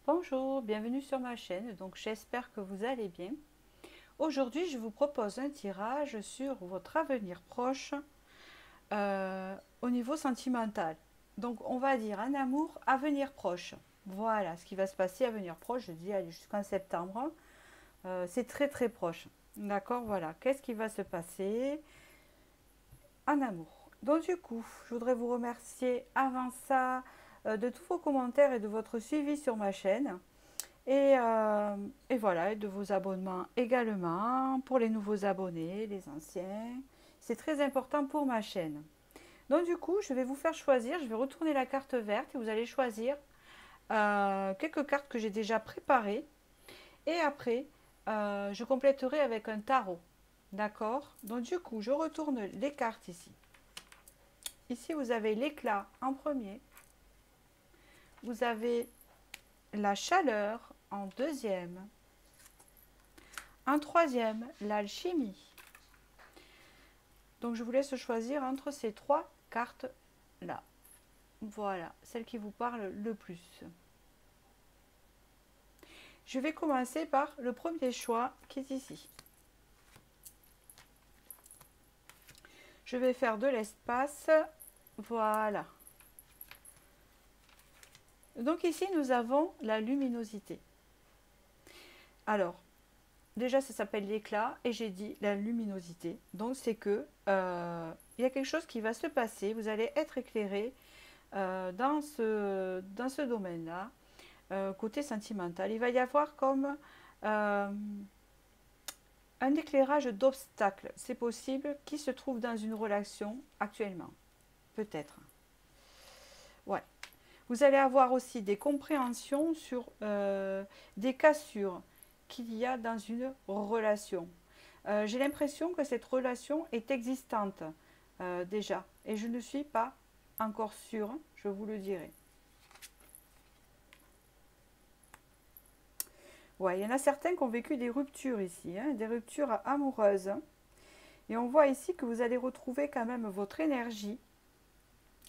Bonjour, bienvenue sur ma chaîne, donc j'espère que vous allez bien. Aujourd'hui, je vous propose un tirage sur votre avenir proche au niveau sentimental. Donc, on va dire un amour avenir proche. Voilà ce qui va se passer à avenir proche, je dis allez, jusqu'en septembre. C'est très très proche. D'accord, voilà. Qu'est-ce qui va se passer en amour? Donc, du coup, je voudrais vous remercier avant ça de tous vos commentaires et de votre suivi sur ma chaîne. Et voilà, et de vos abonnements également, pour les nouveaux abonnés, les anciens. C'est très important pour ma chaîne. Donc du coup, je vais vous faire choisir, je vais retourner la carte verte et vous allez choisir quelques cartes que j'ai déjà préparées. Et après, je compléterai avec un tarot. D'accord? Donc du coup, je retourne les cartes ici. Ici, vous avez l'éclat en premier. Vous avez la chaleur en deuxième. En troisième, l'alchimie. Donc je vous laisse choisir entre ces trois cartes-là. Voilà, celle qui vous parle le plus. Je vais commencer par le premier choix qui est ici. Je vais faire de l'espace. Voilà. Donc ici, nous avons la luminosité. Alors, déjà, ça s'appelle l'éclat et j'ai dit la luminosité. Donc, c'est que il y a quelque chose qui va se passer. Vous allez être éclairé dans ce domaine-là, côté sentimental. Il va y avoir comme un éclairage d'obstacles. C'est possible qui se trouve dans une relation actuellement. Peut-être. Ouais. Vous allez avoir aussi des compréhensions sur des cassures qu'il y a dans une relation. J'ai l'impression que cette relation est existante déjà. Et je ne suis pas encore sûre, je vous le dirai. Ouais, il y en a certains qui ont vécu des ruptures ici, hein, des ruptures amoureuses. Et on voit ici que vous allez retrouver quand même votre énergie.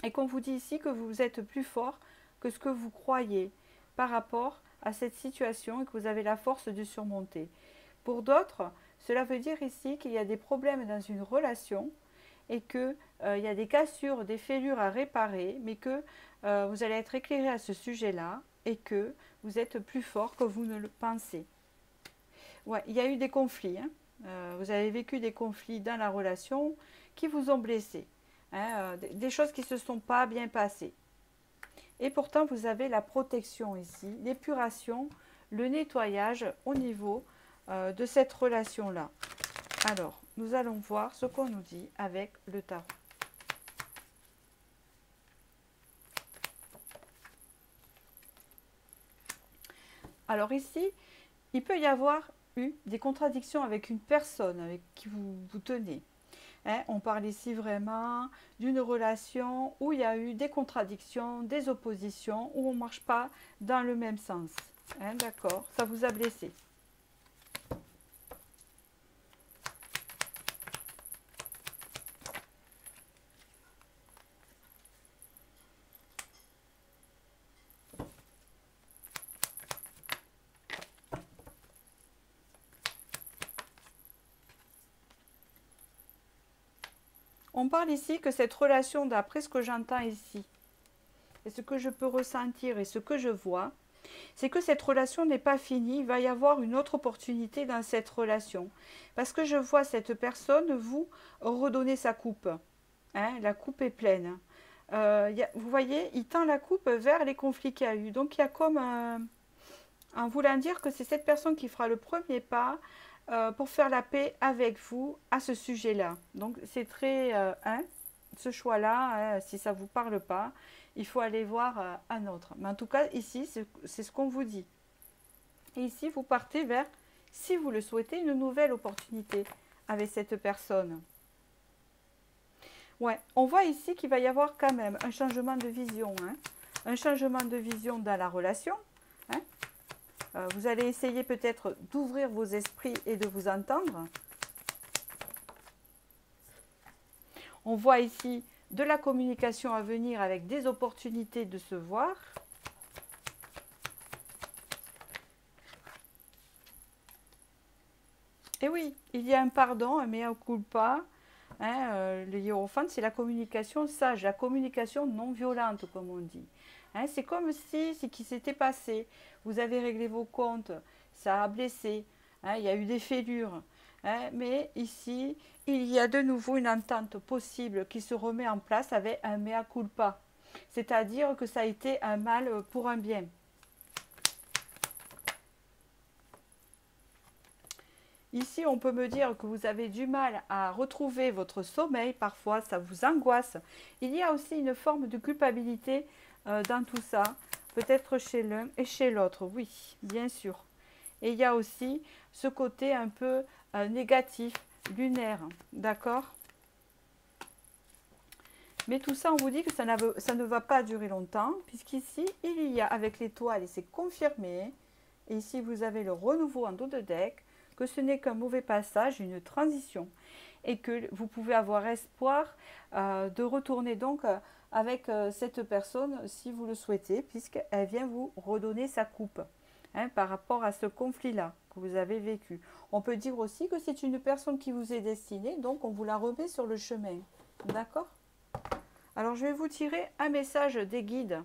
Et qu'on vous dit ici que vous êtes plus fort que ce que vous croyez par rapport à cette situation et que vous avez la force de surmonter. Pour d'autres, cela veut dire ici qu'il y a des problèmes dans une relation et qu'il y a des cassures, des fêlures à réparer, mais que vous allez être éclairé à ce sujet-là et que vous êtes plus fort que vous ne le pensez. Ouais, il y a eu des conflits. Hein. Vous avez vécu des conflits dans la relation qui vous ont blessé. Hein, des choses qui ne se sont pas bien passées. Et pourtant, vous avez la protection ici, l'épuration, le nettoyage au niveau de cette relation-là. Alors, nous allons voir ce qu'on nous dit avec le tarot. Alors ici, il peut y avoir eu des contradictions avec une personne avec qui vous tenez. Hein, on parle ici vraiment d'une relation où il y a eu des contradictions, des oppositions, où on ne marche pas dans le même sens. Hein, d'accord, ça vous a blessé. On parle ici que cette relation, d'après ce que j'entends ici, et ce que je peux ressentir et ce que je vois, c'est que cette relation n'est pas finie, il va y avoir une autre opportunité dans cette relation. Parce que je vois cette personne vous redonner sa coupe. Hein, la coupe est pleine. Vous voyez, il tend la coupe vers les conflits qu'il y a eu. Donc il y a comme en voulant dire que c'est cette personne qui fera le premier pas pour faire la paix avec vous à ce sujet-là. Donc c'est très hein, ce choix-là, hein, si ça ne vous parle pas, il faut aller voir un autre. Mais en tout cas, ici, c'est ce qu'on vous dit. Et ici, vous partez vers, si vous le souhaitez, une nouvelle opportunité avec cette personne. Ouais, on voit ici qu'il va y avoir quand même un changement de vision. Hein, un changement de vision dans la relation. Hein. Vous allez essayer peut-être d'ouvrir vos esprits et de vous entendre. On voit ici de la communication à venir avec des opportunités de se voir. Et oui, il y a un pardon, un mea culpa. Hein, le hiérophant, c'est la communication sage, la communication non violente, comme on dit. Hein, c'est comme si ce qui s'était passé, vous avez réglé vos comptes, ça a blessé, hein, il y a eu des fêlures. Hein, mais ici, il y a de nouveau une entente possible qui se remet en place avec un mea culpa. C'est-à-dire que ça a été un mal pour un bien. Ici, on peut me dire que vous avez du mal à retrouver votre sommeil, parfois ça vous angoisse. Il y a aussi une forme de culpabilité dans tout ça, peut-être chez l'un et chez l'autre, oui, bien sûr. Et il y a aussi ce côté un peu négatif, lunaire, d'accord? Mais tout ça, on vous dit que ça ne va pas durer longtemps, puisqu'ici, il y a avec l'étoile, et c'est confirmé, et ici vous avez le renouveau en dos de deck, que ce n'est qu'un mauvais passage, une transition, et que vous pouvez avoir espoir de retourner donc avec cette personne si vous le souhaitez, puisqu'elle vient vous redonner sa coupe hein, par rapport à ce conflit-là que vous avez vécu. On peut dire aussi que c'est une personne qui vous est destinée, donc on vous la remet sur le chemin. D'accord? Alors je vais vous tirer un message des guides.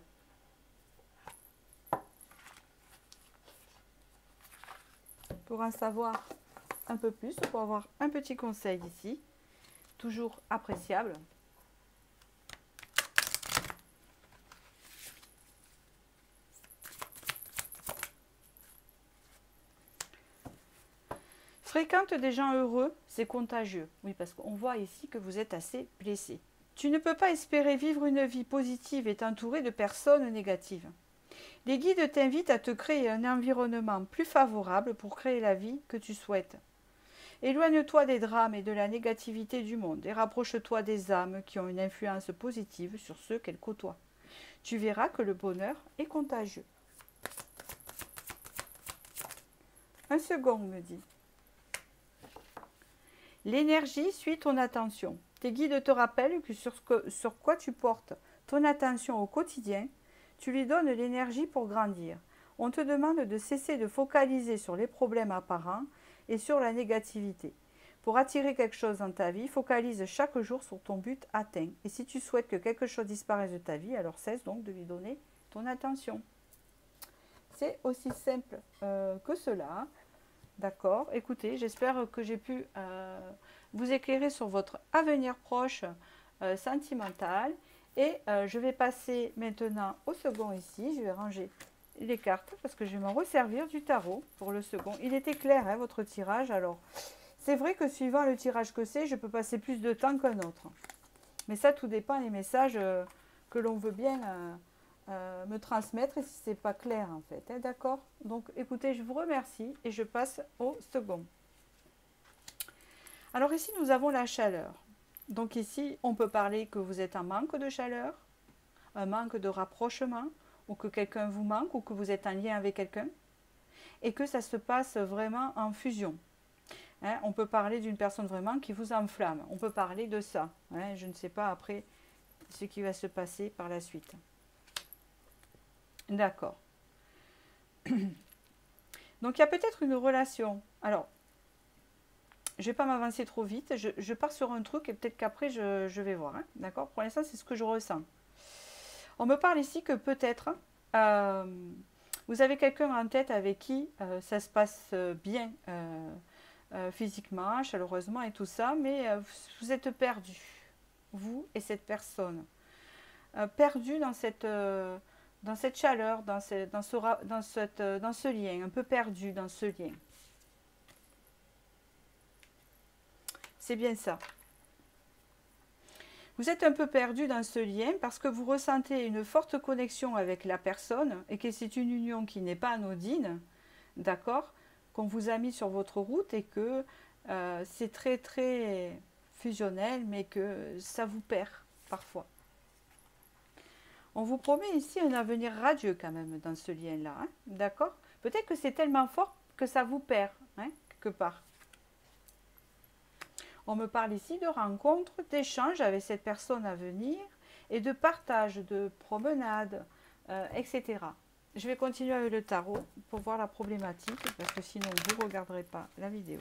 Pour en savoir un peu plus, pour avoir un petit conseil ici, toujours appréciable. Fréquente des gens heureux, c'est contagieux. Oui, parce qu'on voit ici que vous êtes assez blessé. Tu ne peux pas espérer vivre une vie positive et t'entourer de personnes négatives. Les guides t'invitent à te créer un environnement plus favorable pour créer la vie que tu souhaites. Éloigne-toi des drames et de la négativité du monde et rapproche-toi des âmes qui ont une influence positive sur ceux qu'elles côtoient. Tu verras que le bonheur est contagieux. Un second me dit. L'énergie suit ton attention. Tes guides te rappellent que sur quoi tu portes ton attention au quotidien, tu lui donnes l'énergie pour grandir. On te demande de cesser de focaliser sur les problèmes apparents et sur la négativité. Pour attirer quelque chose dans ta vie, focalise chaque jour sur ton but atteint. Et si tu souhaites que quelque chose disparaisse de ta vie, alors cesse donc de lui donner ton attention. C'est aussi simple que cela. D'accord? Écoutez, j'espère que j'ai pu vous éclairer sur votre avenir proche sentimental. Et je vais passer maintenant au second ici. Je vais ranger les cartes parce que je vais m'en resservir du tarot pour le second. Il était clair, hein, votre tirage. Alors, c'est vrai que suivant le tirage que c'est, je peux passer plus de temps qu'un autre. Mais ça, tout dépend des messages que l'on veut bien me transmettre et si c'est pas clair en fait. Hein, d'accord? Donc, écoutez, je vous remercie et je passe au second. Alors ici, nous avons la chaleur. Donc ici, on peut parler que vous êtes en manque de chaleur, un manque de rapprochement, ou que quelqu'un vous manque, ou que vous êtes en lien avec quelqu'un, et que ça se passe vraiment en fusion. Hein, on peut parler d'une personne vraiment qui vous enflamme. On peut parler de ça. Hein, je ne sais pas après ce qui va se passer par la suite. D'accord. Donc il y a peut-être une relation. Alors, je ne vais pas m'avancer trop vite. Je pars sur un truc et peut-être qu'après je vais voir. Hein, d'accord? Pour l'instant, c'est ce que je ressens. On me parle ici que peut-être vous avez quelqu'un en tête avec qui ça se passe bien physiquement, chaleureusement et tout ça, mais vous êtes perdu, vous et cette personne. Perdu dans cette chaleur, dans ce lien, un peu perdu dans ce lien. C'est bien ça. Vous êtes un peu perdu dans ce lien parce que vous ressentez une forte connexion avec la personne et que c'est une union qui n'est pas anodine, d'accord, qu'on vous a mis sur votre route et que c'est très très fusionnel mais que ça vous perd parfois. On vous promet ici un avenir radieux quand même dans ce lien-là, hein, d'accord? Peut-être que c'est tellement fort que ça vous perd, hein, quelque part. On me parle ici de rencontres, d'échanges avec cette personne à venir et de partage, de promenade, etc. Je vais continuer avec le tarot pour voir la problématique parce que sinon vous ne regarderez pas la vidéo.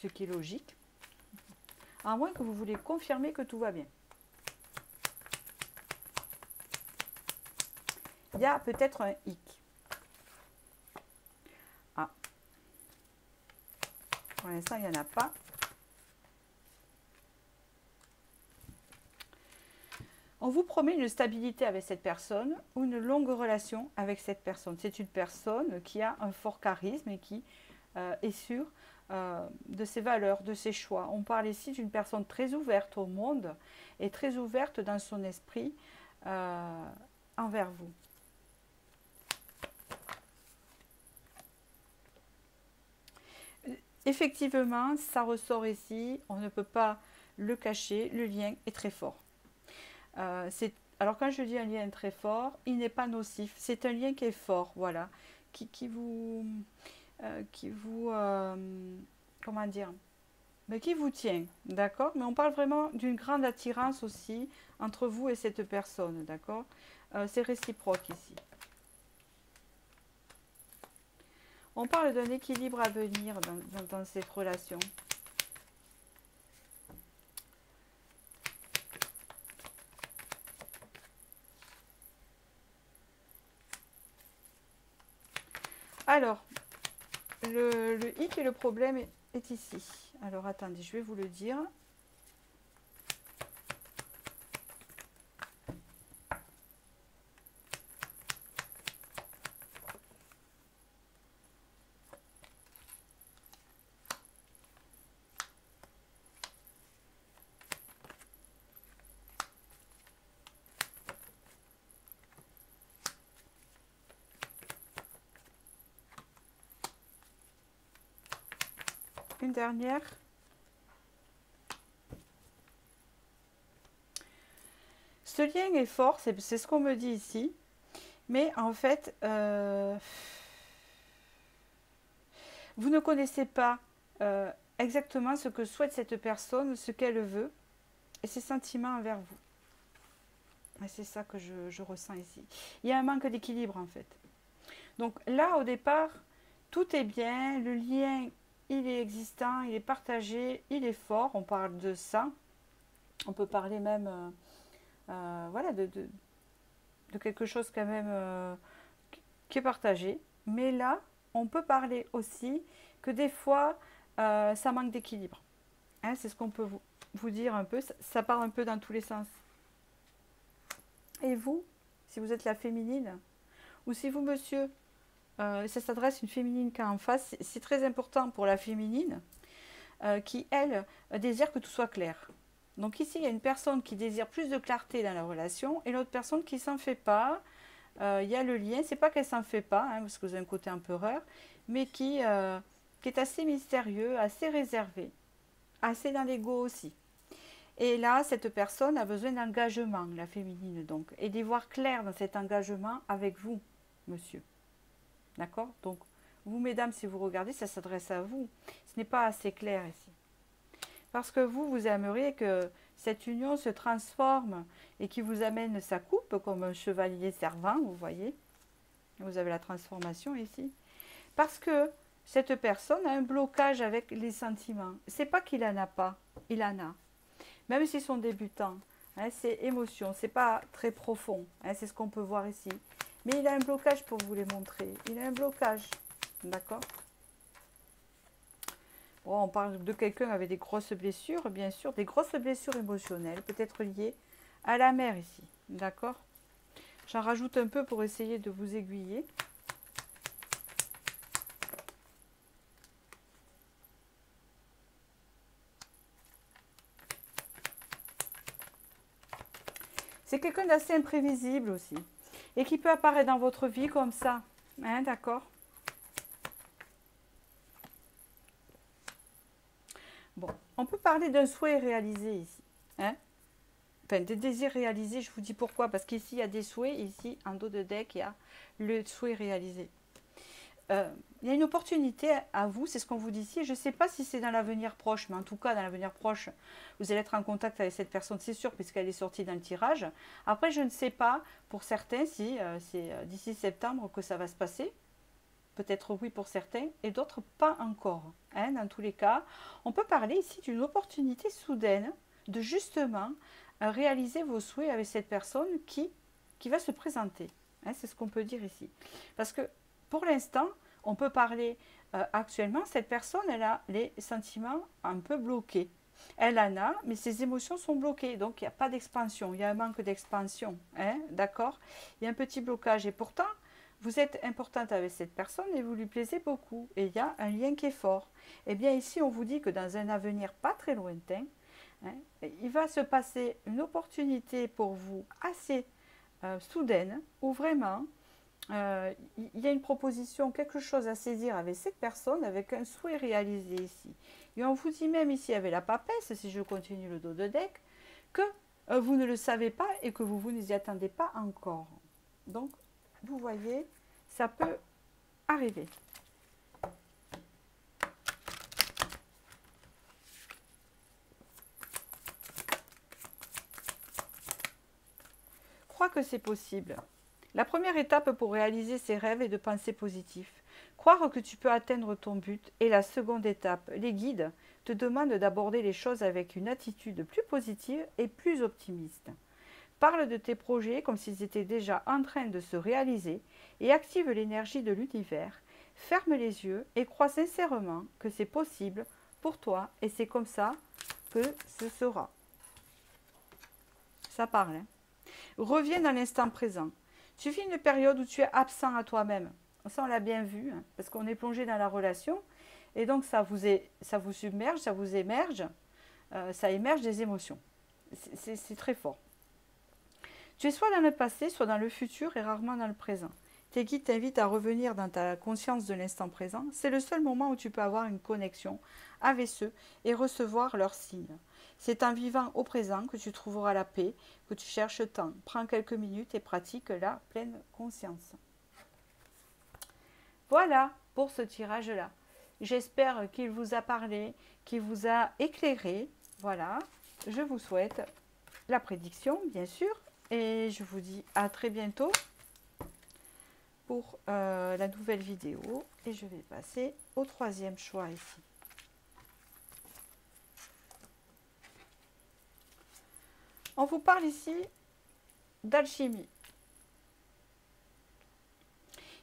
ce qui est logique, à moins que vous voulez confirmer que tout va bien. Il y a peut-être un hic. Ah. Pour l'instant, il n'y en a pas. On vous promet une stabilité avec cette personne ou une longue relation avec cette personne. C'est une personne qui a un fort charisme et qui est sûre de ses valeurs, de ses choix. On parle ici d'une personne très ouverte au monde et très ouverte dans son esprit envers vous. Effectivement, ça ressort ici, on ne peut pas le cacher, le lien est très fort. Alors quand je dis un lien très fort, il n'est pas nocif, c'est un lien qui est fort, voilà, qui vous comment dire, mais qui vous tient, d'accord? Mais on parle vraiment d'une grande attirance aussi entre vous et cette personne, d'accord? C'est réciproque ici. On parle d'un équilibre à venir dans cette relation. Alors, le hic et le problème est ici. Alors, attendez, je vais vous le dire. Une dernière. Ce lien est fort, c'est ce qu'on me dit ici. Mais en fait, vous ne connaissez pas exactement ce que souhaite cette personne, ce qu'elle veut, et ses sentiments envers vous. Et c'est ça que je ressens ici. Il y a un manque d'équilibre en fait. Donc là, au départ, tout est bien, le lien, il est existant, il est partagé, il est fort, on parle de ça. On peut parler même voilà, de quelque chose quand même qui est partagé. Mais là, on peut parler aussi que des fois, ça manque d'équilibre. Hein, c'est ce qu'on peut vous dire un peu. Ça part un peu dans tous les sens. Et vous, si vous êtes la féminine, ou si vous, monsieur, ça s'adresse à une féminine qui est en face, c'est très important pour la féminine, qui, elle, désire que tout soit clair. Donc ici, il y a une personne qui désire plus de clarté dans la relation et l'autre personne qui ne s'en fait pas. Il y a le lien, c'est pas qu'elle s'en fait pas, hein, parce que vous avez un côté empereur, mais qui est assez mystérieux, assez réservé, assez dans l'ego aussi. Et là, cette personne a besoin d'engagement, la féminine donc, et d'y voir clair dans cet engagement avec vous, monsieur. D'accord? Donc, vous, mesdames, si vous regardez, ça s'adresse à vous. Ce n'est pas assez clair ici. Parce que vous aimeriez que cette union se transforme et qui vous amène sa coupe, comme un chevalier servant, vous voyez. Vous avez la transformation ici. Parce que cette personne a un blocage avec les sentiments. C'est pas qu'il en a pas, il en a. Même s'ils sont débutants, hein, c'est émotion, c'est pas très profond, hein, c'est ce qu'on peut voir ici. Mais il a un blocage pour vous les montrer. Il a un blocage, d'accord? Bon, on parle de quelqu'un avec des grosses blessures, bien sûr, des grosses blessures émotionnelles, peut-être liées à la mère ici, d'accord? J'en rajoute un peu pour essayer de vous aiguiller. C'est quelqu'un d'assez imprévisible aussi. Et qui peut apparaître dans votre vie comme ça. Hein, d'accord? Bon, on peut parler d'un souhait réalisé ici. Hein? Enfin, des désirs réalisés, je vous dis pourquoi. Parce qu'ici, il y a des souhaits. Ici, en dos de deck, il y a le souhait réalisé. Il y a une opportunité à vous, c'est ce qu'on vous dit ici. Je ne sais pas si c'est dans l'avenir proche, mais en tout cas, dans l'avenir proche, vous allez être en contact avec cette personne, c'est sûr, puisqu'elle est sortie dans le tirage. Après, je ne sais pas, pour certains, si c'est d'ici septembre que ça va se passer. peut-être oui pour certains, et d'autres pas encore. Hein, dans tous les cas, on peut parler ici d'une opportunité soudaine de justement réaliser vos souhaits avec cette personne qui va se présenter. Hein, c'est ce qu'on peut dire ici. Parce que pour l'instant, on peut parler actuellement, cette personne, elle a les sentiments un peu bloqués. Elle en a, mais ses émotions sont bloquées, donc il n'y a pas d'expansion, il y a un manque d'expansion, hein, d'accord? Il y a un petit blocage, et pourtant, vous êtes importante avec cette personne et vous lui plaisez beaucoup, et il y a un lien qui est fort. Et bien ici, on vous dit que dans un avenir pas très lointain, hein, il va se passer une opportunité pour vous assez soudaine, où vraiment, il y a une proposition, quelque chose à saisir avec cette personne, avec un souhait réalisé ici. Et on vous dit même ici avec la papesse, si je continue le dos de deck, que vous ne le savez pas et que vous n'y attendez pas encore. Donc, vous voyez, ça peut arriver. Crois que c'est possible. La première étape pour réaliser ses rêves est de penser positif. Croire que tu peux atteindre ton but est la seconde étape. Les guides te demandent d'aborder les choses avec une attitude plus positive et plus optimiste. Parle de tes projets comme s'ils étaient déjà en train de se réaliser et active l'énergie de l'univers. Ferme les yeux et crois sincèrement que c'est possible pour toi et c'est comme ça que ce sera. Ça parle, hein? Reviens dans l'instant présent. Tu vis une période où tu es absent à toi-même. Ça, on l'a bien vu, hein, parce qu'on est plongé dans la relation. Et donc, ça vous submerge, ça vous émerge, ça émerge des émotions. C'est très fort. Tu es soit dans le passé, soit dans le futur et rarement dans le présent. Tes guides t'invitent à revenir dans ta conscience de l'instant présent. C'est le seul moment où tu peux avoir une connexion avec eux et recevoir leurs signes. C'est en vivant au présent que tu trouveras la paix, que tu cherches tant. Prends quelques minutes et pratique la pleine conscience. Voilà pour ce tirage-là. J'espère qu'il vous a parlé, qu'il vous a éclairé. Voilà, je vous souhaite la prédiction, bien sûr. Et je vous dis à très bientôt pour la nouvelle vidéo. Et je vais passer au troisième choix ici. On vous parle ici d'alchimie.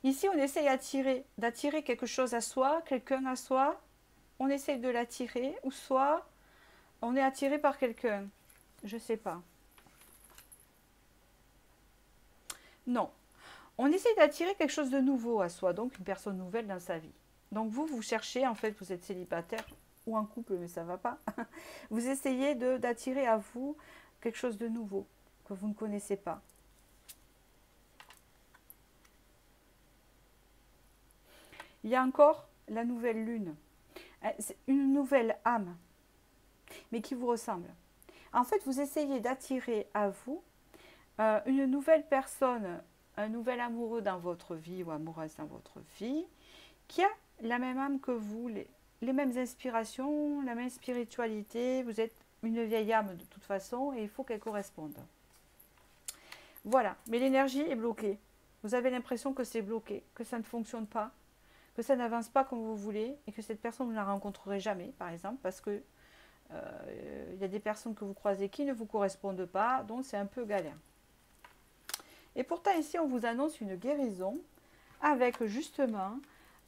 Ici, on essaye d'attirer quelque chose à soi, quelqu'un à soi. On essaye de l'attirer, ou soit on est attiré par quelqu'un. Je ne sais pas. Non. On essaye d'attirer quelque chose de nouveau à soi, donc une personne nouvelle dans sa vie. Donc vous cherchez, en fait, vous êtes célibataire ou en couple, mais ça ne va pas. Vous essayez d'attirer à vous quelque chose de nouveau, que vous ne connaissez pas. Il y a encore la nouvelle lune. C'est une nouvelle âme, mais qui vous ressemble. En fait, vous essayez d'attirer à vous une nouvelle personne, un nouvel amoureux dans votre vie ou amoureuse dans votre vie, qui a la même âme que vous, les mêmes inspirations, la même spiritualité. Vous êtes une vieille âme de toute façon et il faut qu'elle corresponde. Voilà, mais l'énergie est bloquée. Vous avez l'impression que c'est bloqué, que ça ne fonctionne pas, que ça n'avance pas comme vous voulez et que cette personne, vous ne la rencontrerez jamais, par exemple, parce que y a des personnes que vous croisez qui ne vous correspondent pas, donc c'est un peu galère. Et pourtant, ici, on vous annonce une guérison avec justement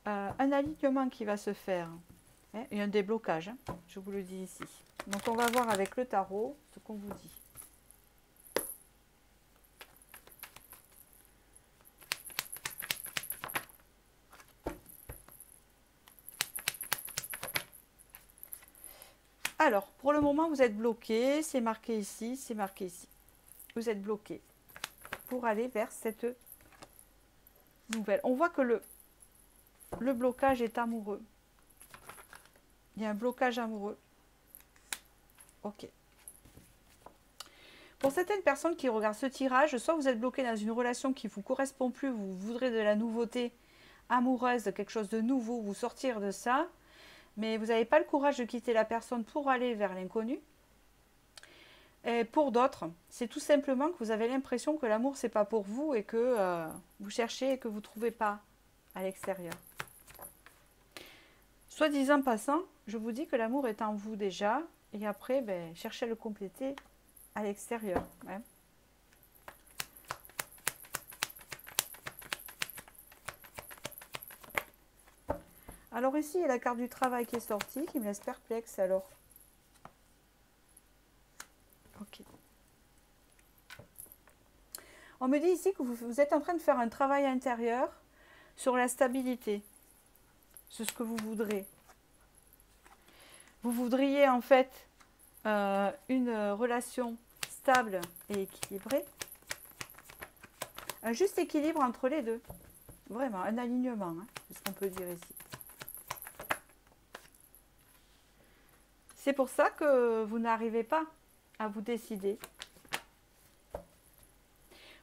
un alignement qui va se faire hein, et un déblocage, hein, je vous le dis ici. Donc, on va voir avec le tarot ce qu'on vous dit. Alors, pour le moment, vous êtes bloqué. C'est marqué ici, c'est marqué ici. Vous êtes bloqué pour aller vers cette nouvelle. On voit que le blocage est amoureux. Il y a un blocage amoureux. Ok. Pour certaines personnes qui regardent ce tirage, soit vous êtes bloqué dans une relation qui ne vous correspond plus, vous voudrez de la nouveauté amoureuse, quelque chose de nouveau, vous sortir de ça, mais vous n'avez pas le courage de quitter la personne pour aller vers l'inconnu. Et pour d'autres, c'est tout simplement que vous avez l'impression que l'amour, c'est pas pour vous et que vous cherchez et que vous ne trouvez pas à l'extérieur. Soi-disant passant, je vous dis que l'amour est en vous déjà, et après, ben, cherchez à le compléter à l'extérieur. Hein. Alors ici, il y a la carte du travail qui est sortie, qui me laisse perplexe alors. Ok. On me dit ici que vous êtes en train de faire un travail intérieur sur la stabilité. C'est ce que vous voudrez. Vous voudriez en fait une relation stable et équilibrée. Un juste équilibre entre les deux. Vraiment, un alignement, hein, c'est ce qu'on peut dire ici. C'est pour ça que vous n'arrivez pas à vous décider.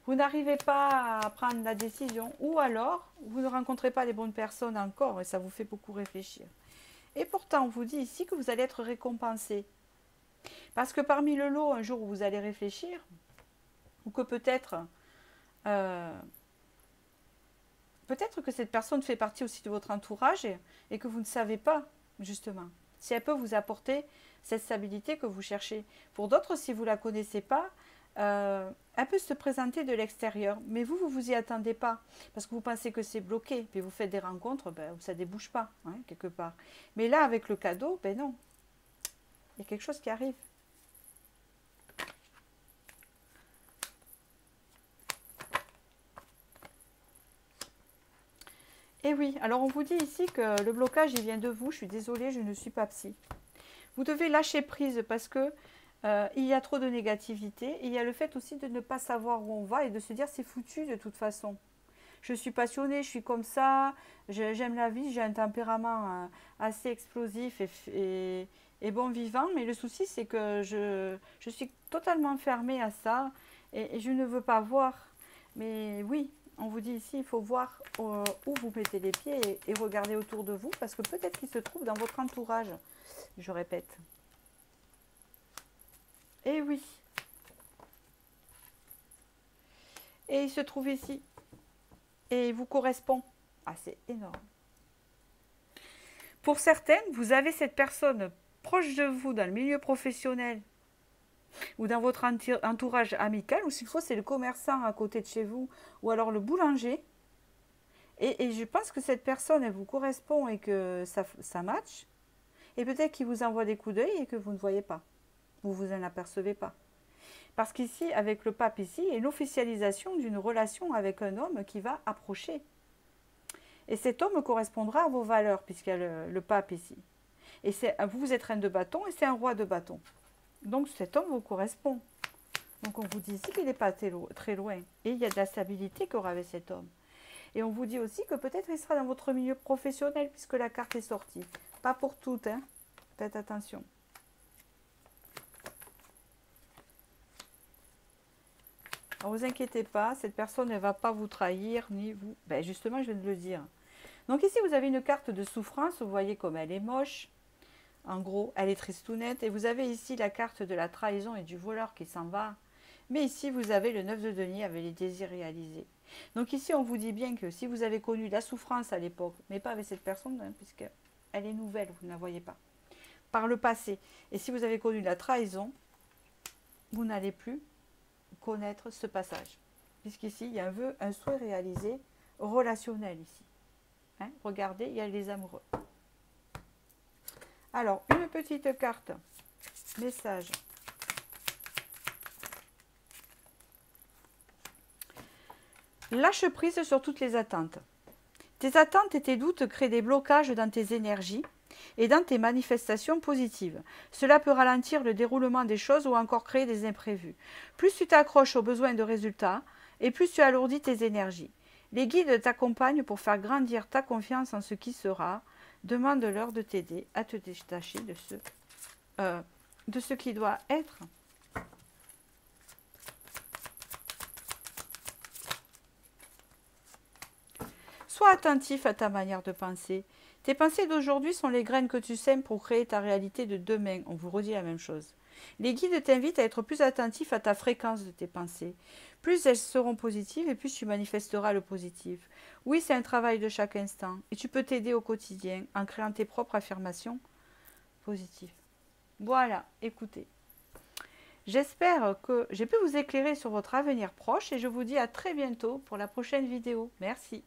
Vous n'arrivez pas à prendre la décision, ou alors vous ne rencontrez pas les bonnes personnes encore et ça vous fait beaucoup réfléchir. Et pourtant, on vous dit ici que vous allez être récompensé. Parce que parmi le lot, un jour où vous allez réfléchir, ou que peut-être que cette personne fait partie aussi de votre entourage et que vous ne savez pas, justement, si elle peut vous apporter cette stabilité que vous cherchez. Pour d'autres, si vous ne la connaissez pas, elle peut se présenter de l'extérieur, mais vous vous y attendez pas, parce que vous pensez que c'est bloqué, puis vous faites des rencontres où ça ne débouche pas, hein, quelque part. Mais là, avec le cadeau, ben non, il y a quelque chose qui arrive. Et oui, alors on vous dit ici que le blocage, il vient de vous. Je suis désolée, je ne suis pas psy. Vous devez lâcher prise parce que il y a trop de négativité. Et il y a le fait aussi de ne pas savoir où on va et de se dire c'est foutu de toute façon. Je suis passionnée, je suis comme ça, j'aime la vie, j'ai un tempérament assez explosif et bon vivant. Mais le souci, c'est que je suis totalement fermée à ça et je ne veux pas voir. Mais oui, on vous dit ici, il faut voir où vous mettez les pieds et regarder autour de vous parce que peut-être qu'il se trouve dans votre entourage, je répète. Et oui. Et il se trouve ici. Et il vous correspond. Ah, c'est énorme. Pour certaines, vous avez cette personne proche de vous dans le milieu professionnel ou dans votre entourage amical, ou s'il faut, c'est le commerçant à côté de chez vous, ou alors le boulanger. Et je pense que cette personne, elle vous correspond et que ça match. Et peut-être qu'il vous envoie des coups d'œil et que vous ne voyez pas. Vous vous en apercevez pas. Parce qu'ici, avec le pape ici, il y a une officialisation d'une relation avec un homme qui va approcher. Et cet homme correspondra à vos valeurs, puisqu'il y a le pape ici. Et vous êtes reine de bâton et c'est un roi de bâton. Donc cet homme vous correspond. Donc on vous dit ici qu'il n'est pas très loin. Et il y a de la stabilité qu'aura avec cet homme. Et on vous dit aussi que peut-être il sera dans votre milieu professionnel, puisque la carte est sortie. Pas pour toutes, hein. Faites attention. Ne vous inquiétez pas, cette personne ne va pas vous trahir, ni vous... Ben justement, je viens de le dire. Donc ici, vous avez une carte de souffrance, vous voyez comme elle est moche. En gros, elle est tristounette. Et vous avez ici la carte de la trahison et du voleur qui s'en va. Mais ici, vous avez le 9 de denier avec les désirs réalisés. Donc ici, on vous dit bien que si vous avez connu la souffrance à l'époque, mais pas avec cette personne, hein, puisqu'elle est nouvelle, vous ne la voyez pas, par le passé. Et si vous avez connu la trahison, vous n'allez plus connaître ce passage. Puisqu'ici, il y a un souhait réalisé relationnel ici. Hein, regardez, il y a les amoureux. Alors, une petite carte. Message. Lâche prise sur toutes les attentes. Tes attentes et tes doutes créent des blocages dans tes énergies et dans tes manifestations positives. Cela peut ralentir le déroulement des choses ou encore créer des imprévus. Plus tu t'accroches aux besoins de résultats et plus tu alourdis tes énergies. Les guides t'accompagnent pour faire grandir ta confiance en ce qui sera. Demande-leur de t'aider à te détacher de ce qui doit être. Sois attentif à ta manière de penser. Tes pensées d'aujourd'hui sont les graines que tu sèmes pour créer ta réalité de demain. On vous redit la même chose. Les guides t'invitent à être plus attentif à ta fréquence de tes pensées. Plus elles seront positives et plus tu manifesteras le positif. Oui, c'est un travail de chaque instant et tu peux t'aider au quotidien en créant tes propres affirmations positives. Voilà, écoutez. J'espère que j'ai pu vous éclairer sur votre avenir proche et je vous dis à très bientôt pour la prochaine vidéo. Merci.